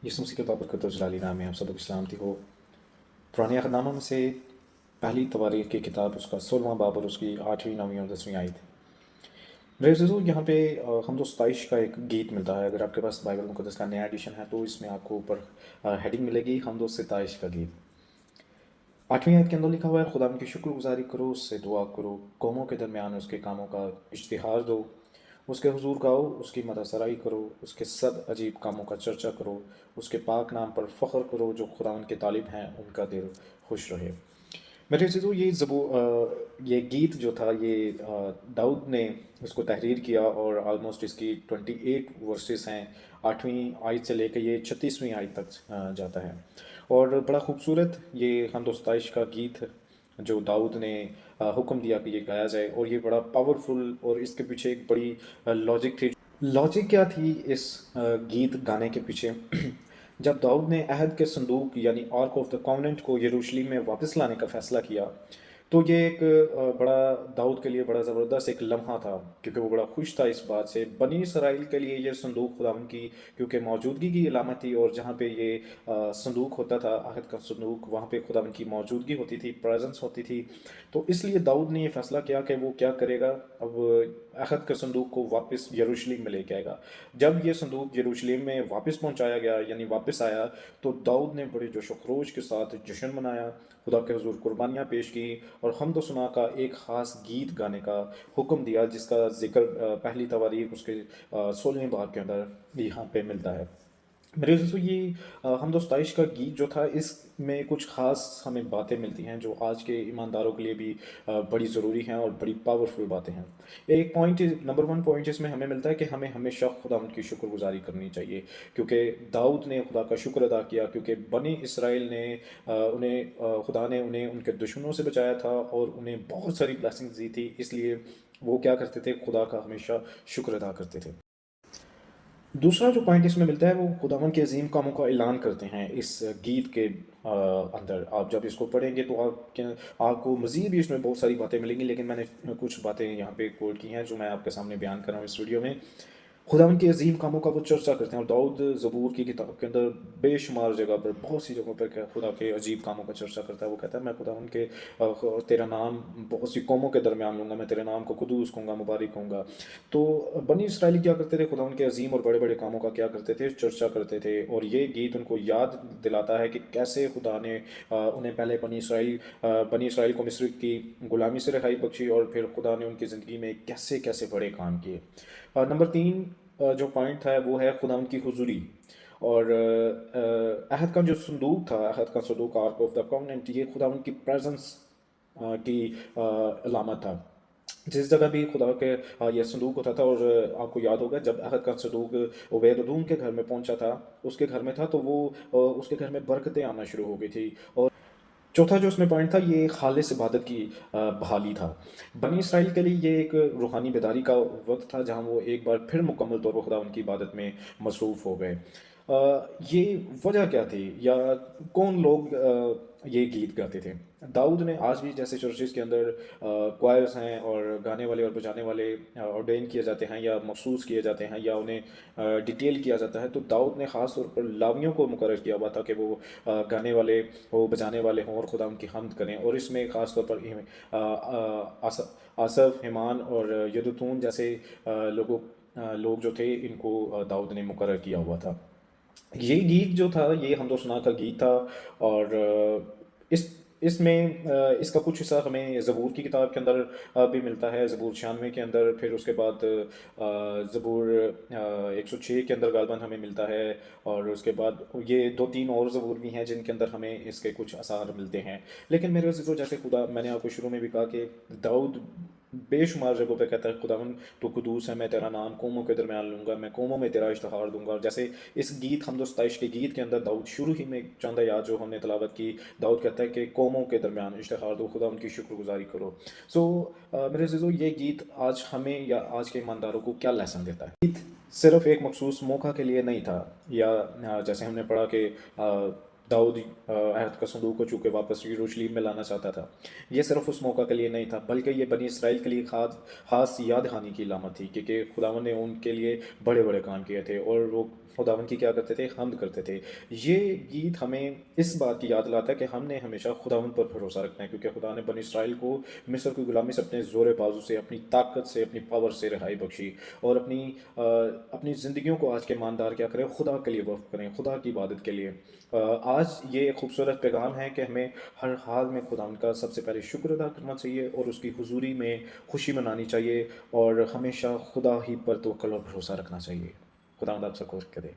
यीशु मसीह के बाबरकत और जलाली नाम में आप सबको सलामती हो। पुराने अहदनामा में से पहली तवारीख की किताब उसका 16वां बाब और उसकी 8वीं 9वीं और 10वीं आयत। मेरे अज़ीज़ों, यहाँ पे हमदो सताइश का एक गीत मिलता है। अगर आपके पास बाइबल मुक़द्दस का नया एडिशन है तो इसमें आपको ऊपर हेडिंग मिलेगी हमदो सताइश का गीत। 8वीं आयत के अंदर लिखा हुआ है, खुदा की शुक्रगुजारी करो, उससे दुआ करो, कौमों के दरमियान उसके कामों का इश्तिहार दो, उसके हुजूर गाओ, उसकी मदसराई करो, उसके सब अजीब कामों का चर्चा करो, उसके पाक नाम पर फ़ख्र करो, जो खुदा के तालिब हैं उनका दिल खुश रहे। मेरे चीज़ों, ये गीत जो था ये दाऊद ने इसको तहरीर किया और आलमोस्ट इसकी 28 वर्सेस हैं। 8वीं आयत से लेकर ये 36वीं आयत तक जाता है और बड़ा खूबसूरत ये हमदोस्ताइश का गीत है जो दाऊद ने हुक्म दिया कि ये गाया जाए। और ये बड़ा पावरफुल और इसके पीछे एक बड़ी लॉजिक थी। लॉजिक क्या थी इस गीत गाने के पीछे? जब दाऊद ने अहद के संदूक यानी आर्क ऑफ द कॉन्वेंट को यरूशलेम में वापस लाने का फ़ैसला किया, तो ये एक बड़ा दाऊद के लिए बड़ा ज़बरदस्त एक लम्हा था, क्योंकि वो बड़ा खुश था इस बात से। बनी इसराइल के लिए ये संदूक खुदावंद की क्योंकि मौजूदगी की अलामत थी, और जहाँ पे ये संदूक होता था, अहद का संदूक, वहाँ पे खुदावंद की मौजूदगी होती थी, प्रेजेंस होती थी। तो इसलिए दाऊद ने ये फ़ैसला किया कि वो क्या करेगा, अब अहद के संदूक को वापस यरूशलेम में लेके आएगा। जब ये संदूक यरूशलेम में वापस पहुंचाया गया यानी वापस आया, तो दाऊद ने बड़े जोश व खरोश के साथ जश्न मनाया, खुदा के हुजूर कुर्बानियाँ पेश की और हमद व सना का एक ख़ास गीत गाने का हुक्म दिया, जिसका जिक्र पहली तवारीख उसके 16वें बाब के अंदर यहाँ पे मिलता है। मेरे दोस्तों, ये हमदो सताइश का गीत जो था, इसमें कुछ ख़ास हमें बातें मिलती हैं जो आज के ईमानदारों के लिए भी बड़ी ज़रूरी हैं और बड़ी पावरफुल बातें हैं। एक पॉइंट, नंबर वन पॉइंट इसमें हमें मिलता है कि हमें हमेशा खुदा की शुक्रगुजारी करनी चाहिए, क्योंकि दाऊद ने खुदा का शुक्र अदा किया, क्योंकि बनी इसराइल ने खुदा ने उन्हें उनके दुश्मनों से बचाया था और उन्हें बहुत सारी ब्लेसिंग्स दी थी। इसलिए वो क्या करते थे, खुदा का हमेशा शुक्र अदा करते थे। दूसरा जो पॉइंट इसमें मिलता है, वो खुदावन के अजीम कामों का ऐलान करते हैं इस गीत के अंदर। आप जब इसको पढ़ेंगे तो आपको मज़ीद भी इसमें बहुत सारी बातें मिलेंगी, लेकिन मैंने कुछ बातें यहाँ पे कोट की हैं जो मैं आपके सामने बयान कर रहा हूँ इस वीडियो में। खुदावन के अजीम कामों का वो चर्चा करते हैं, और दाऊद ज़बूर की किताब के अंदर बेशुमार जगह पर, बहुत सी जगहों पर खुदा के अजीब कामों का चर्चा करता है। वो कहता है, मैं खुदावन के तेरा नाम बहुत सी कौमों के दरमियान लूँगा, मैं तेरे नाम को कुदूस कहूँगा, मुबारक कहूँगा। तो बनी इसराइली क्या करते थे, खुदावन के अजीम और बड़े बड़े कामों का क्या करते थे, चर्चा करते थे। और ये गीत उनको याद दिलाता है कि कैसे खुदा ने उन्हें पहले बनी इसराइल को मिस्र की गुलामी से रिहाई बख्शी, और फिर खुदा ने उनकी ज़िंदगी में कैसे कैसे बड़े काम किए। नंबर तीन जो पॉइंट था वो है खुदा की हुजूरी। और अहद का जो संदूक था, अहद का संदूक, आर्क ऑफ द कॉन्वेंट, ये खुदा की प्रेजेंस की अलामत था। जिस जगह भी खुदा के ये संदूक होता था, और आपको याद होगा जब अहद का संदूक उबैद-एदोम के घर में पहुंचा था, उसके घर में था, तो वो उसके घर में बरकतें आना शुरू हो गई थी। और चौथा जो उसमें पॉइंट था, ये खालिस इबादत की बहाली था। बनी इसराइल के लिए ये एक रूहानी बेदारी का वक्त था, जहाँ वो एक बार फिर मुकम्मल तौर पर खुदा उनकी इबादत में मसरूफ़ हो गए। ये वजह क्या थी, या कौन लोग ये गीत गाते थे? दाऊद ने आज भी जैसे चर्चेज़ के अंदर क्वायर्स हैं और गाने वाले और बजाने वाले ऑर्डेन किए जाते हैं या मखसूस किए जाते हैं, या उन्हें डिटेल किया जाता है, तो दाऊद ने ख़ास तौर पर लावियों को मुकर्रर किया हुआ था कि वो गाने वाले हो, बजाने वाले हों और खुदा उनकी हम्द करें। और इसमें ख़ास तौर पर आसफ, हेमान और यदुतून जैसे लोग जो थे, इनको दाऊद ने मुकर्रर किया हुआ था। ये गीत जो था, ये हमदो सना का गीत था। और इसमें इसका कुछ हिस्सा हमें ज़बूर की किताब के अंदर भी मिलता है, ज़बूर 96 के अंदर, फिर उसके बाद ज़बूर 106 के अंदर गालबन हमें मिलता है। और उसके बाद ये दो तीन और ज़बूर भी हैं जिनके अंदर हमें इसके कुछ आसार मिलते हैं। लेकिन मेरे अज़ीज़ों, जैसे खुदा, मैंने आपको शुरू में भी कहा कि दाऊद बेशुमार जगहों पे कहता है, खुदावन तू कुदूस है, मैं तेरा नाम कौमों के दरमियान लूँगा, मैं कौमों में तेरा इश्तिहार दूंगा। और जैसे इस गीत हमदो सताइश के गीत के अंदर दाऊद शुरू ही में चंद आयात जो हमने तलावत की, दाऊद कहता है कि कौमों के दरमियान इश्तिहार दो, खुदा उनकी शुक्रगुजारी करो। सो मेरे अज़ीज़ों, ये गीत आज हमें या आज के ईमानदारों को क्या लेसन देता है? गीत सिर्फ एक मखसूस मौका के लिए नहीं था, या जैसे हमने पढ़ा कि दाऊद अहद का संदूक को चूँकि वापस यरूशलेम में लाना चाहता था, ये सिर्फ उस मौका के लिए नहीं था, बल्कि ये बनी इसराइल के लिए खास याद दहानी की अलामत थी, क्योंकि खुदावन ने उनके लिए बड़े बड़े काम किए थे। और वो خداوند کی کیا کرتے تھے؟ حمد کرتے تھے۔ یہ گیت ہمیں اس بات کی یاد دلاتا ہے کہ ہم نے ہمیشہ خداوند پر بھروسہ رکھنا ہے، کیونکہ خدا نے بنی اسرائیل کو مصر کی غلامی سے اپنے زور بازو سے، اپنی طاقت سے، اپنی پاور سے رہائی بخشی، اور اپنی زندگیوں کو آج کے ماندار کیا کریں؟ خدا کے لیے وقف کریں، خدا کی عبادت کے لیے۔ آج یہ ایک خوبصورت پیغام ہے کہ ہمیں ہر حال میں خداوند کا سب سے پہلے شکر ادا کرنا چاہیے، اور اس کی حضوری میں خوشی منانی چاہیے، اور ہمیشہ خدا ہی پر توکل اور بھروسہ رکھنا چاہیے۔ خداوند آپ سب کو برکت دے۔